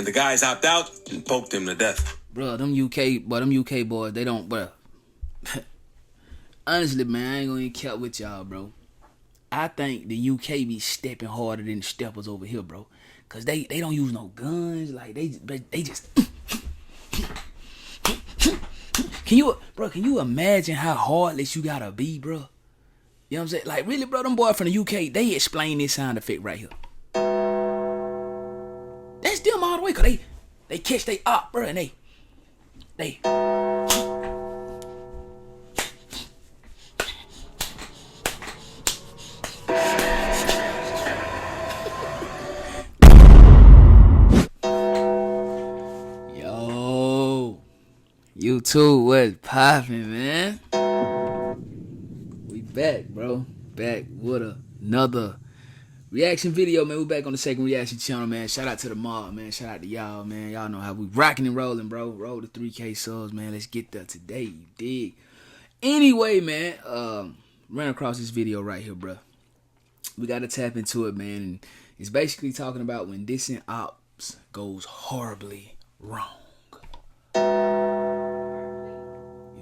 and the guys hopped out and poked him to death. Bro, them UK boys, they don't, bro. Honestly, man, I ain't gonna even cap with y'all, bro. I think the UK be stepping harder than the steppers over here, bro. Cause they don't use no guns, like they just. Can you imagine how heartless you gotta be, bro? You know what I'm saying? Like, really, bro, them boys from the UK, they explain this sound effect right here. That's them all the way, cause they catch they op, bro, and they. YouTube, what's poppin', man? We back, bro. Back with another reaction video, man. We back on the second reaction channel, man. Shout out to the mob, man. Shout out to y'all, man. Y'all know how we rocking and rolling, bro. Roll to 3K subs, man. Let's get there today, you dig? Anyway, man, ran across this video right here, bro. We gotta tap into it, man. And it's basically talking about when dissing ops goes horribly wrong.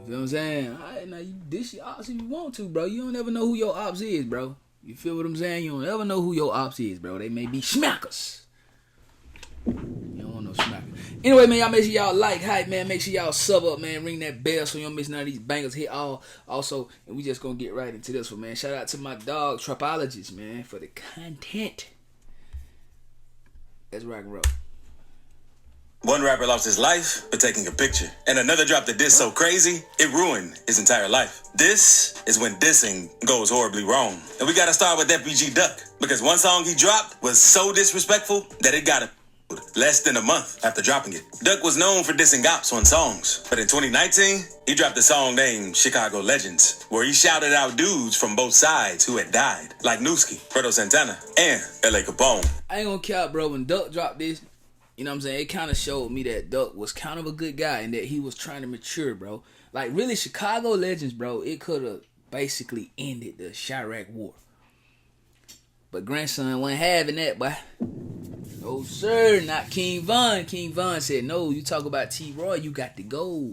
You know what I'm saying? Alright, now you dish your ops if you want to, bro. You don't ever know who your ops is, bro. You feel what I'm saying? You don't ever know who your ops is, bro. They may be smackers. You don't want no smackers. Anyway, man, y'all make sure y'all like, hype, man. Make sure y'all sub up, man. Ring that bell so you don't miss none of these bangers. Hit all. Also, and we just gonna get right into this one, man. Shout out to my dog, Trapologist, man, for the content. Let's rock and roll. One rapper lost his life for taking a picture, and another dropped a diss so crazy, it ruined his entire life. This is when dissing goes horribly wrong. And we gotta start with FBG Duck, because one song he dropped was so disrespectful that it got less than a month after dropping it. Duck was known for dissing ops on songs, but in 2019, he dropped a song named Chicago Legends, where he shouted out dudes from both sides who had died, like Newski, Fredo Santana, and L.A. Capone. I ain't gonna cap, bro, when Duck dropped this, you know what I'm saying? It kind of showed me that Duck was kind of a good guy and that he was trying to mature, bro. Like, really, Chicago Legends, bro, it could have basically ended the Chirac War. But grandson wasn't having that, boy. No, sir, not King Von. King Von said, no, you talk about T-Roy, you got to go.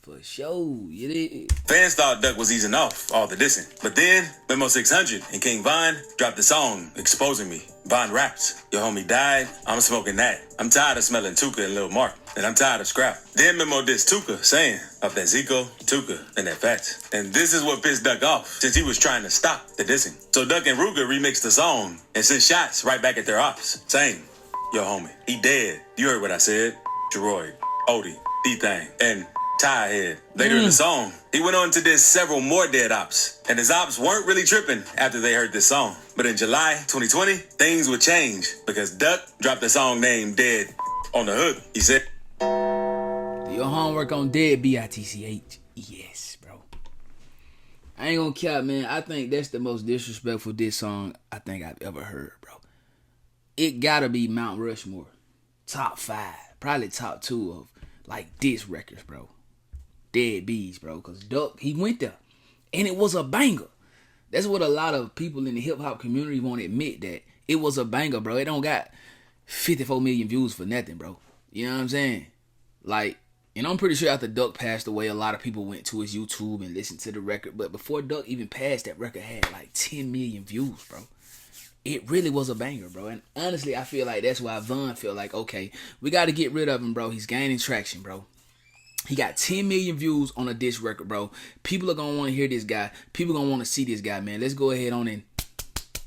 For sure, you did. Fans thought Duck was easing off all the dissing. But then, Memo 600 and King Von dropped the song, Exposing Me. Von raps, your homie died, I'm smoking that. I'm tired of smelling Tuka and Lil Mark, and I'm tired of scrap. Then Memo dissed Tuka, saying, of that Zico, Tuka, and that Fats. And this is what pissed Duck off, since he was trying to stop the dissing. So Duck and Ruger remixed the song and sent shots right back at their ops, saying, yo homie, he dead. You heard what I said. Jeroy, Odie, D-Thang, and Tie Head. Later in the song, he went on to diss several more dead ops, and his ops weren't really tripping after they heard this song. But in July 2020, things would change because Duck dropped a song named Dead on the hook. He said, do your homework on Dead, B-I-T-C-H. Yes, bro. I ain't gonna cap, man. I think that's the most disrespectful diss song I think I've ever heard, bro. It gotta be Mount Rushmore. Top 5. Probably top 2 of, like, diss records, bro. Dead bees, bro, because Duck, he went there, and it was a banger. That's what a lot of people in the hip-hop community won't admit, that it was a banger, bro. It don't got 54 million views for nothing, bro. You know what I'm saying? Like, and I'm pretty sure after Duck passed away, a lot of people went to his YouTube and listened to the record, but before Duck even passed, that record had like 10 million views, bro. It really was a banger, bro. And honestly, I feel like that's why Von felt like, okay, we got to get rid of him, bro. He's gaining traction, bro. He got 10 million views on a diss record, bro. People are going to want to hear this guy. People going to want to see this guy, man. Let's go ahead on and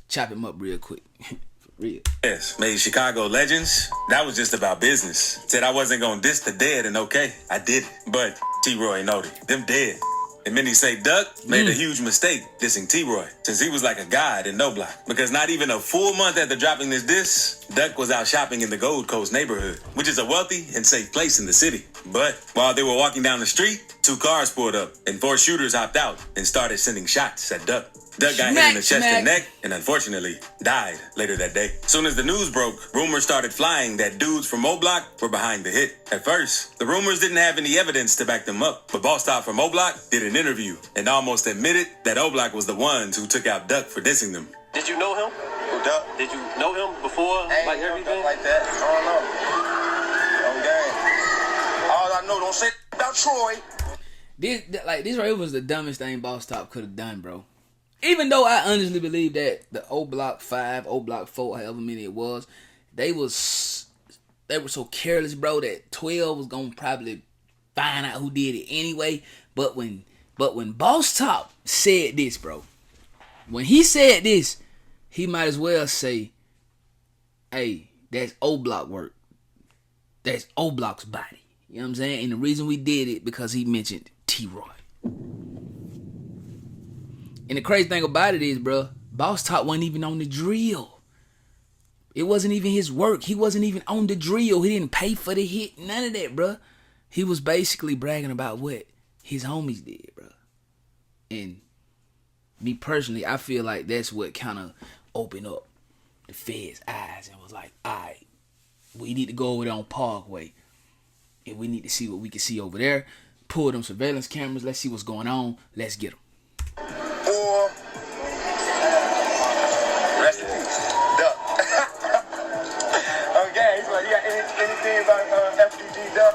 chop him up real quick. For real. Yes, made Chicago Legends. That was just about business. Said I wasn't going to diss the dead, and okay, I did it. But T-Roy and Odie, them dead. And many say Duck made a huge mistake dissing T-Roy, since he was like a god in No Block. Because not even a full month after dropping this diss, Duck was out shopping in the Gold Coast neighborhood, which is a wealthy and safe place in the city. But while they were walking down the street, 2 cars pulled up, and 4 shooters hopped out and started sending shots at Duck. Duck got hit in the chest and neck, and unfortunately died later that day. Soon as the news broke, rumors started flying that dudes from O-Block were behind the hit. At first, the rumors didn't have any evidence to back them up, but Boss Top from O-Block did an interview and almost admitted that O-Block was the ones who took out Duck for dissing them. Did you know him? Who, Duck? Did you know him before, like everything? Like that, I don't know. Don't say about Troy. This right here was the dumbest thing Boss Top could have done, bro. Even though I honestly believe that the O Block 5, O Block 4, however many it was, they were so careless, bro, that 12 was gonna probably find out who did it anyway. But when Boss Top said this, bro, when he said this, he might as well say, hey, that's O Block work. That's O Block's body. You know what I'm saying? And the reason we did it because he mentioned T-Roy. And the crazy thing about it is, bro, Boss Top wasn't even on the drill. It wasn't even his work. He wasn't even on the drill. He didn't pay for the hit. None of that, bro. He was basically bragging about what his homies did, bro. And me personally, I feel like that's what kind of opened up the Fed's eyes and was like, all right, we need to go over there on Parkway. And we need to see what we can see over there. Pull them surveillance cameras. Let's see what's going on. Let's get them. Or rest in peace, Duck. Okay, so you got anything about FDG Duck?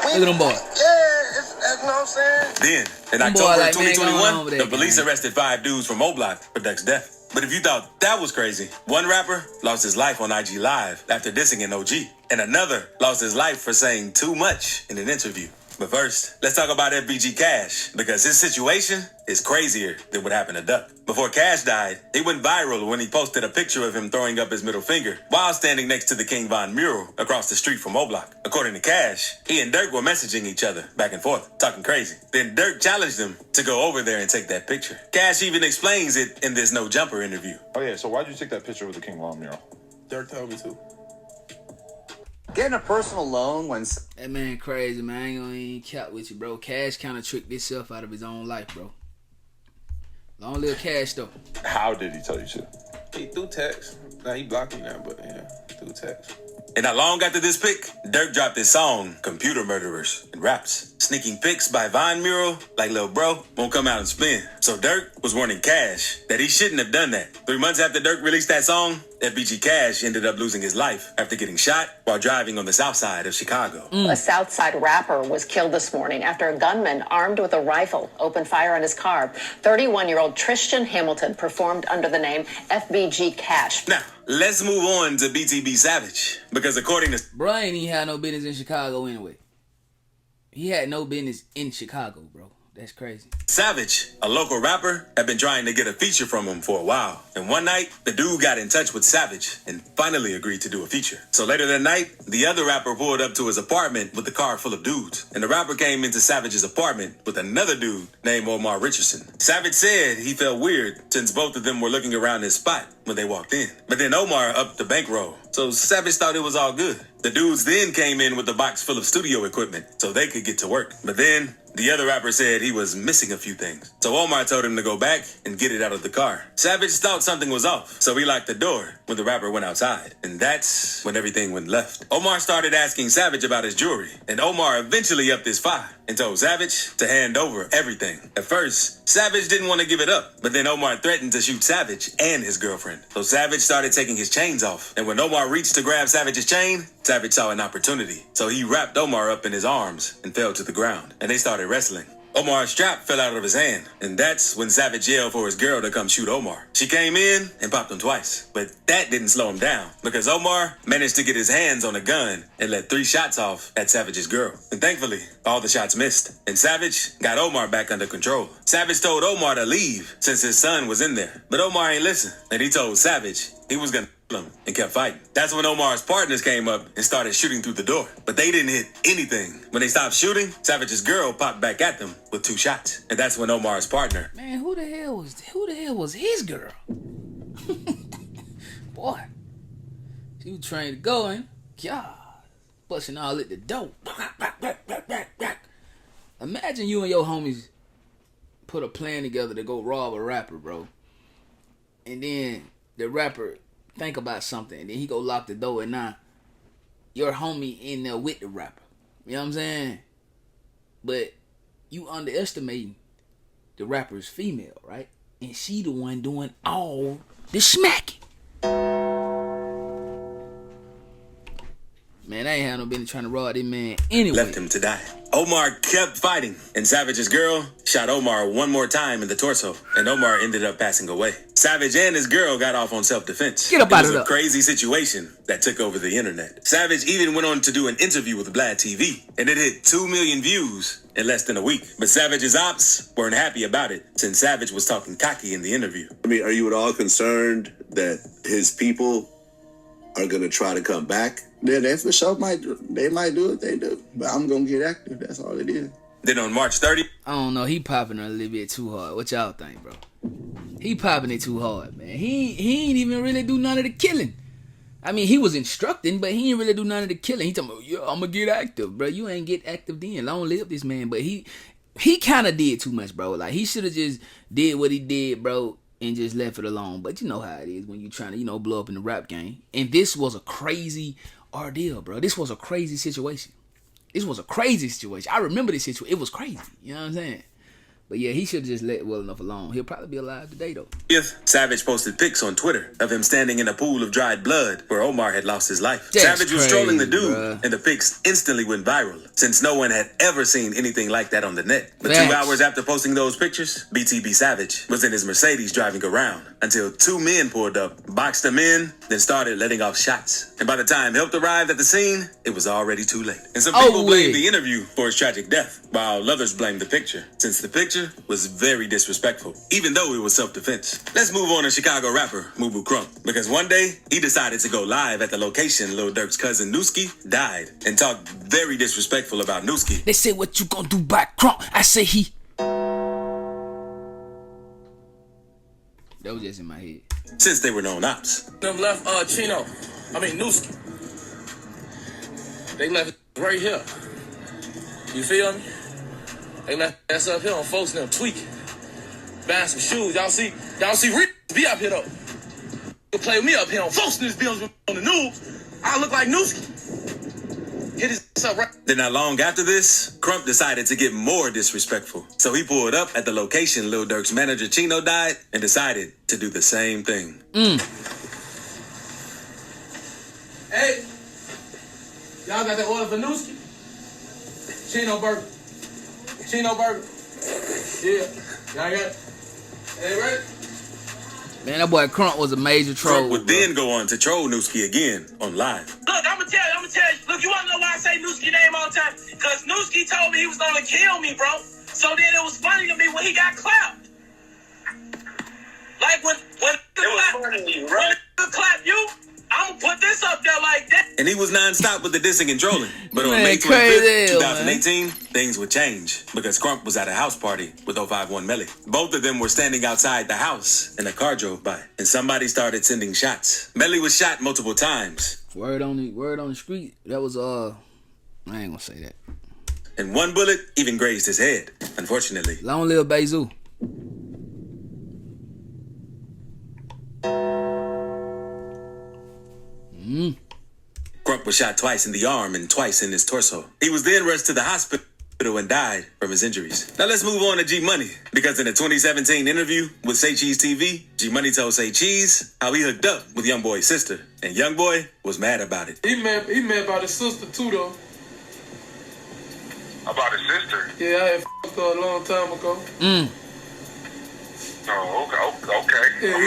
Look at them boys. Yeah, you know what I'm saying? Then, in Them boy October like, of man, going on 2021, with the that, police man. arrested 5 dudes from O-Block for Duck's death. But if you thought that was crazy, one rapper lost his life on IG Live after dissing an OG, and another lost his life for saying too much in an interview. But first, let's talk about FBG Cash, because his situation is crazier than what happened to Duck. Before Cash died, he went viral when he posted a picture of him throwing up his middle finger while standing next to the King Von mural across the street from O-Block. According to Cash, he and Dirk were messaging each other back and forth, talking crazy. Then Dirk challenged him to go over there and take that picture. Cash even explains it in this No Jumper interview. Oh yeah, so why'd you take that picture with the King Von mural? Dirk told me to. Getting a personal loan when... That man crazy, man. I ain't gonna even cap with you, bro. Cash kind of tricked himself out of his own life, bro. Long live Cash, though. How did he tell you to? He threw text. Nah, he blocked me now, but yeah, through text. And not long after this pic, Dirk dropped his song, Computer Murderers, and raps. Sneaking pics by Von mural, like Lil Bro, won't come out and spin. So Dirk was warning Cash that he shouldn't have done that. 3 months after Dirk released that song, FBG Cash ended up losing his life after getting shot while driving on the south side of Chicago. A Southside rapper was killed this morning after a gunman armed with a rifle opened fire on his car. 31-year-old Tristan Hamilton performed under the name FBG Cash. Now, let's move on to BTB Savage, because according to Bro ain't even had no business in Chicago anyway. He had no business in Chicago, bro. That's crazy. Savage, a local rapper, had been trying to get a feature from him for a while. And one night, the dude got in touch with Savage and finally agreed to do a feature. So later that night, the other rapper pulled up to his apartment with a car full of dudes. And the rapper came into Savage's apartment with another dude named Omar Richardson. Savage said he felt weird since both of them were looking around his spot when they walked in. But then Omar upped the bankroll. So Savage thought it was all good. The dudes then came in with a box full of studio equipment so they could get to work. But then the other rapper said he was missing a few things. So Omar told him to go back and get it out of the car. Savage thought something was off, so he locked the door when the rapper went outside. And that's when everything went left. Omar started asking Savage about his jewelry, and Omar eventually upped his fire and told Savage to hand over everything. At first, Savage didn't want to give it up, but then Omar threatened to shoot Savage and his girlfriend. So Savage started taking his chains off, and when Omar reached to grab Savage's chain, Savage saw an opportunity. So he wrapped Omar up in his arms and fell to the ground, and they started wrestling. Omar's strap fell out of his hand, and that's when Savage yelled for his girl to come shoot Omar. She came in and popped him twice, but that didn't slow him down because Omar managed to get his hands on a gun and let 3 shots off at Savage's girl. And thankfully, all the shots missed, and Savage got Omar back under control. Savage told Omar to leave since his son was in there, but Omar ain't listen, and he told Savage he was gonna him and kept fighting. That's when Omar's partners came up and started shooting through the door, but they didn't hit anything. When they stopped shooting, Savage's girl popped back at them with 2 shots, and that's when Omar's partner, Man, who the hell was his girl? Boy, she was trying to go in. God, busting all at the door. Imagine you and your homies put a plan together to go rob a rapper, bro, and then the rapper think about something, and then he go lock the door, and now your homie in there with the rapper. You know what I'm saying? But you underestimating the rapper's female, right? And she the one doing all the smacking. Man, that ain't had no business trying to rob this man anyway. Left him to die. Omar kept fighting, and Savage's girl shot Omar one more time in the torso, and Omar ended up passing away. Savage and his girl got off on self-defense. Get up out of It was there. a crazy situation that took over the internet. Savage even went on to do an interview with Vlad TV, and it hit 2 million views in less than a week. But Savage's ops weren't happy about it, since Savage was talking cocky in the interview. I mean, are you at all concerned that his people are going to try to come back? Yeah, they for sure might do what they do. But I'm going to get active. That's all it is. Then on March 30th, I don't know. He popping a little bit too hard. What y'all think, bro? He popping it too hard, man. He ain't even really do none of the killing. I mean, he was instructing, but he ain't really do none of the killing. He talking about, yeah, I'm gonna get active, bro. You ain't get active then. Long live this man. But he kind of did too much, bro. Like, he should have just did what he did, bro, and just left it alone. But you know how it is when you trying to, blow up in the rap game. And this was a crazy ordeal, bro. This was a crazy situation. I remember this situation. It was crazy. You know what I'm saying? But yeah, he should have just let well enough alone. He'll probably be alive today, though. Savage posted pics on Twitter of him standing in a pool of dried blood where Omar had lost his life. That's Savage was trolling the dude, bruh. and the pics instantly went viral, since no one had ever seen anything like that on the net. But Facts. 2 hours after posting those pictures, BTB Savage was in his Mercedes driving around until 2 men pulled up, boxed him in, then started letting off shots. And by the time help arrived at the scene, it was already too late. And some people blamed the interview for his tragic death, while others blamed the picture, since the picture was very disrespectful, even though it was self-defense. Let's move on to Chicago rapper Mubu Crump, because one day he decided to go live at the location Lil Durk's cousin Newski died, and talked very disrespectful about Newski. They say, what you gonna do by Crump? I say he. That was just in my head. Since they were known ops. Them left Newski. They left right here. You feel me? They left ass up here on folks and them tweaking. Buying some shoes. Y'all see Rick be up here though. You play with me up here on folks and this bills on the news. I look like Newski. Hit his ass up right. Then not long after this, Crump decided to get more disrespectful. So he pulled up at the location Lil Durk's manager Chino died and decided to do the same thing. Hey, y'all got that order for Newski? Chino burger. Yeah, y'all got it. Hey, right? Man, that boy Crump was a major troll. Crump would then go on to troll Newski again on live. Look, I'm gonna tell you. Look, you wanna know why I say Newski name all the time? Because Newski told me he was gonna kill me, bro. So then it was funny to me when he got clapped. Like when clap you, I'm gonna put this up there like that. And he was nonstop with the dissing and trolling. But on Man, May crazy 25th, hell, 2018, things would change because Crump was at a house party with 051 Melly. Both of them were standing outside the house and a car drove by and somebody started sending shots. Melly was shot multiple times. Word on the street. That was I ain't gonna say that. And one bullet even grazed his head, unfortunately. Long live Bezu. Crump was shot twice in the arm and twice in his torso. He was then rushed to the hospital and died from his injuries. Now let's move on to G Money, because in a 2017 interview with Say Cheese TV, G Money told Say Cheese how he hooked up with Young Boy's sister, and Young Boy was mad about it. He mad about his sister too, though. About his sister? Yeah, I had f***ed her a long time ago. Oh, okay. Yeah,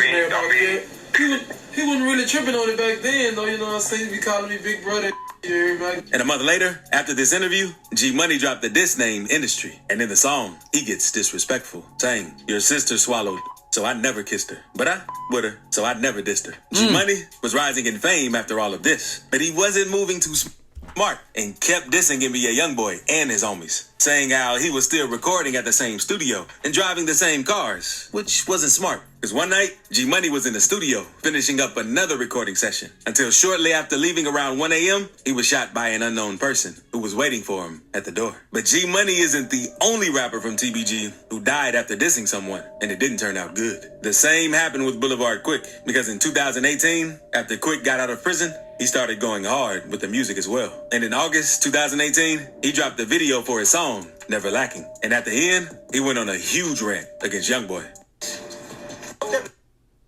he wasn't really tripping on it back then, though. You know what I'm saying? He be calling me Big Brother. And a month later, after this interview, G Money dropped the diss name Industry. And in the song, he gets disrespectful, saying, "Your sister swallowed, so I never kissed her. But I with her, so I never dissed her." G Money was rising in fame after all of this, but he wasn't moving too smart and kept dissing NBA Youngboy and his homies, saying how he was still recording at the same studio and driving the same cars, which wasn't smart. Because one night, G Money was in the studio finishing up another recording session until shortly after leaving around 1 a.m., he was shot by an unknown person who was waiting for him at the door. But G Money isn't the only rapper from TBG who died after dissing someone, and it didn't turn out good. The same happened with Boulevard Quick, because in 2018, after Quick got out of prison, he started going hard with the music as well. And in August 2018, he dropped the video for his song, Never Lacking. And at the end, he went on a huge rant against Youngboy.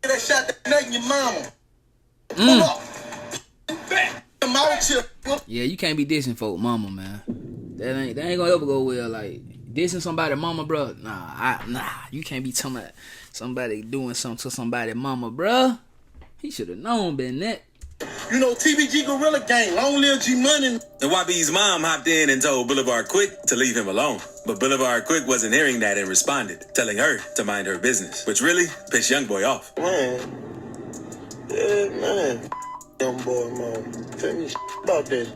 That shot that nut in your mama. Pull up. Back. My culture. Yeah, you can't be dissing folk mama, man. That ain't gonna ever go well. Like dissing somebody mama, bro. Nah, you can't be talking about somebody doing something to somebody mama, bro. He should have known been that. You know, TBG Gorilla Gang, long live G Money. And YB's mom hopped in and told Boulevard Quick to leave him alone. But Boulevard Quick wasn't hearing that and responded, telling her to mind her business, which really pissed Youngboy off. Man, yeah, man. Young boy, man. Tell me about that.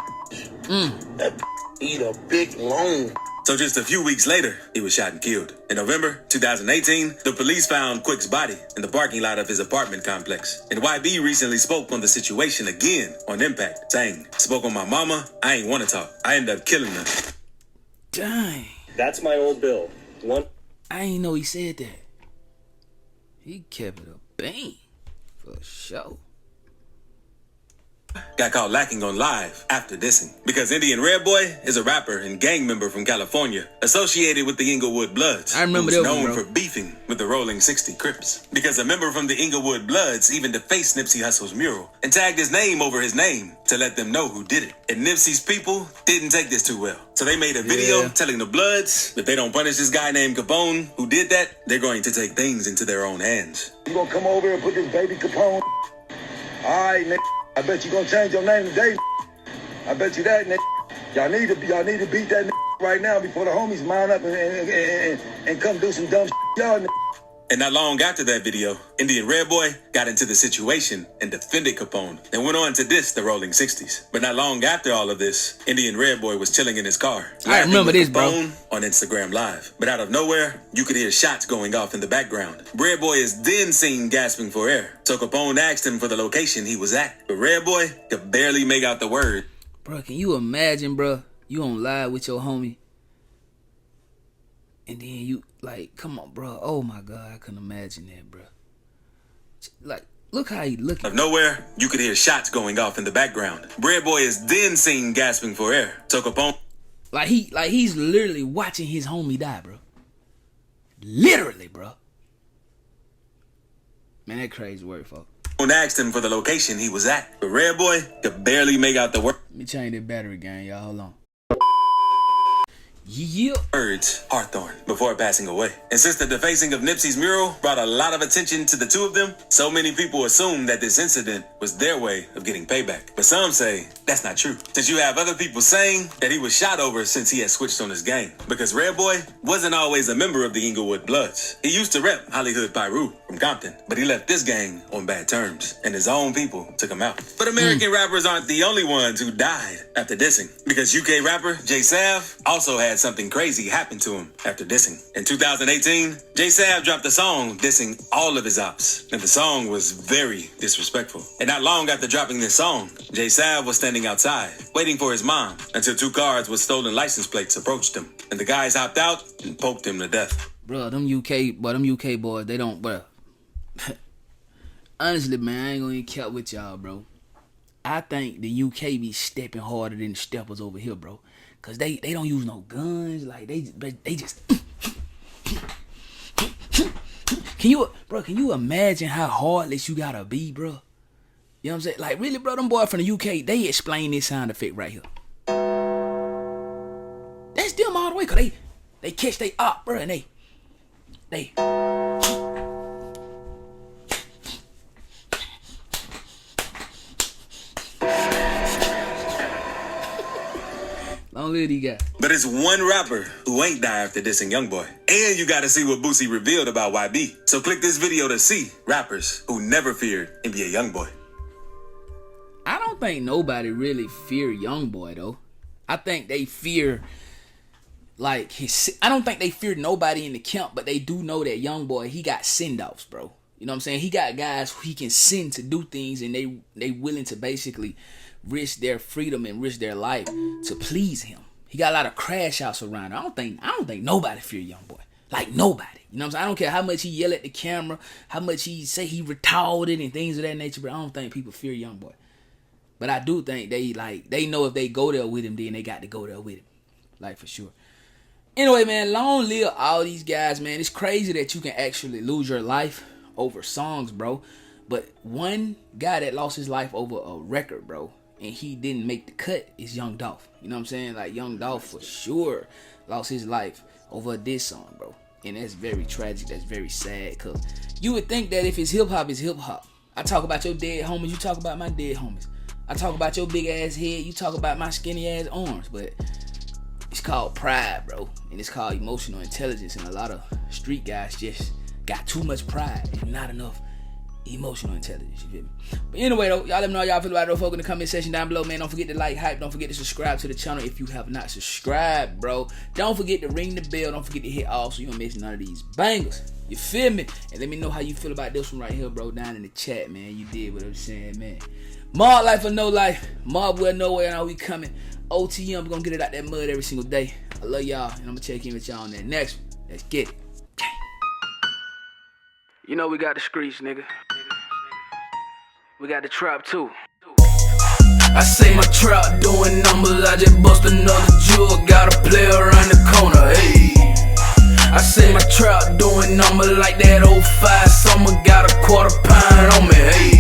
That eat a big loan. So just a few weeks later, he was shot and killed. In November 2018, the police found Quick's body in the parking lot of his apartment complex. And YB recently spoke on the situation again on Impact, saying, "Spoke on my mama, I ain't want to talk. I ended up killing her." Dang. That's my old bill. I ain't know he said that. He kept it a bang. For sure. Got caught lacking on live after dissing. Because Indian Red Boy is a rapper and gang member from California, associated with the Inglewood Bloods. I remember who's that one, known bro. for beefing with the Rolling 60 Crips. Because a member from the Inglewood Bloods even defaced Nipsey Hussle's mural and tagged his name over his name to let them know who did it. And Nipsey's people didn't take this too well. So they made a video telling the Bloods if they don't punish this guy named Capone who did that, they're going to take things into their own hands. You gonna come over and put this baby Capone? All right, nigga. I bet you gonna change your name today. I bet you that, nigga. Y'all need to beat that nigga right now before the homies mount up and come do some dumb shit. Y'all nigga. And not long after that video, Indian Red Boy got into the situation and defended Capone and went on to diss the Rolling 60s. But not long after all of this, Indian Red Boy was chilling in his car. I remember this, bro. Capone on Instagram Live. But out of nowhere, you could hear shots going off in the background. Red Boy is then seen gasping for air. So Capone asked him for the location he was at. But Red Boy could barely make out the word. Bro, can you imagine, bro? You on live with your homie. And then you, like, come on, bro. Oh, my God. I couldn't imagine that, bro. Like, look how he looking. Out of nowhere, you could hear shots going off in the background. Red Boy is then seen gasping for air. So Capone... Like, he's literally watching his homie die, bro. Literally, bro. Man, that crazy work, folks. Capone asked him for the location he was at. But Red Boy could barely make out the word. Let me change that battery gang, y'all. Hold on. Yeah. Words Hawthorne before passing away. And since the defacing of Nipsey's mural brought a lot of attention to the two of them, so many people assume that this incident was their way of getting payback. But some say that's not true, since you have other people saying that he was shot over since he had switched on his gang. Because Red Boy wasn't always a member of the Inglewood Bloods. He used to rep Hollywood Pyru from Compton, but he left this gang on bad terms, and his own people took him out. But American rappers aren't the only ones who died after dissing, because UK rapper Jay Sav also had something crazy happen to him after dissing. In 2018, Jay Sav dropped a song dissing all of his ops, and the song was very disrespectful. And not long after dropping this song, Jay Sav was standing outside, waiting for his mom, until two cars with stolen license plates approached him, and the guys hopped out and poked him to death. Bro, them UK boys, they don't, bro. Honestly, man, I ain't gonna even cap with y'all, bro. I think the UK be stepping harder than the steppers over here, bro. Cause they don't use no guns. Like they just. Can you imagine how heartless you gotta be, bro? You know what I'm saying? Like really, bro, them boys from the UK, they explain this sound effect right here. That's them all the way, cause they catch they op, bro, and they. Long live these guys. But it's one rapper who ain't died after dissing Youngboy. And you gotta see what Boosie revealed about YB. So click this video to see rappers who never feared NBA Youngboy. I don't think nobody really fear Youngboy though. I think they fear like I don't think they fear nobody in the camp, but they do know that Youngboy, he got send-offs, bro. You know what I'm saying? He got guys who he can send to do things, and they willing to basically risk their freedom and risk their life to please him. He got a lot of crash outs around him. I don't think nobody fear Youngboy. Like nobody. You know what I'm saying? I don't care how much he yell at the camera, how much he say he retarded and things of that nature, but I don't think people fear Youngboy. But I do think they know if they go there with him, then they got to go there with him. Like for sure. Anyway, man, long live all these guys, man. It's crazy that you can actually lose your life over songs, bro. But one guy that lost his life over a record, bro. and he didn't make the cut is Young Dolph. You know what I'm saying? Like, Young Dolph for sure lost his life over this song, bro. And that's very tragic. That's very sad. Cause you would think that if it's hip hop, it's hip hop. I talk about your dead homies, you talk about my dead homies. I talk about your big ass head, you talk about my skinny ass arms. But it's called pride, bro. And it's called emotional intelligence. And a lot of street guys just got too much pride and not enough emotional intelligence, you feel me? But anyway, though, y'all let me know how y'all feel about it, though, folks, in the comment section down below, man. Don't forget to like, hype. Don't forget to subscribe to the channel if you have not subscribed, bro. Don't forget to ring the bell. Don't forget to hit all so you don't miss none of these bangers. You feel me? And let me know how you feel about this one right here, bro, down in the chat, man. You did what I'm saying, man. Mob life or no life, mob well nowhere, and how we coming. OTM, gonna get it out that mud every single day. I love y'all, and I'm gonna check in with y'all on that next one. Let's get it. You know we got the streets, nigga. We got the trap too. I say my trap doing numbers, I just bust another jewel, got a player around the corner, hey. I say my trap doing numbers like that 05 summer, got a quarter pound on me, hey.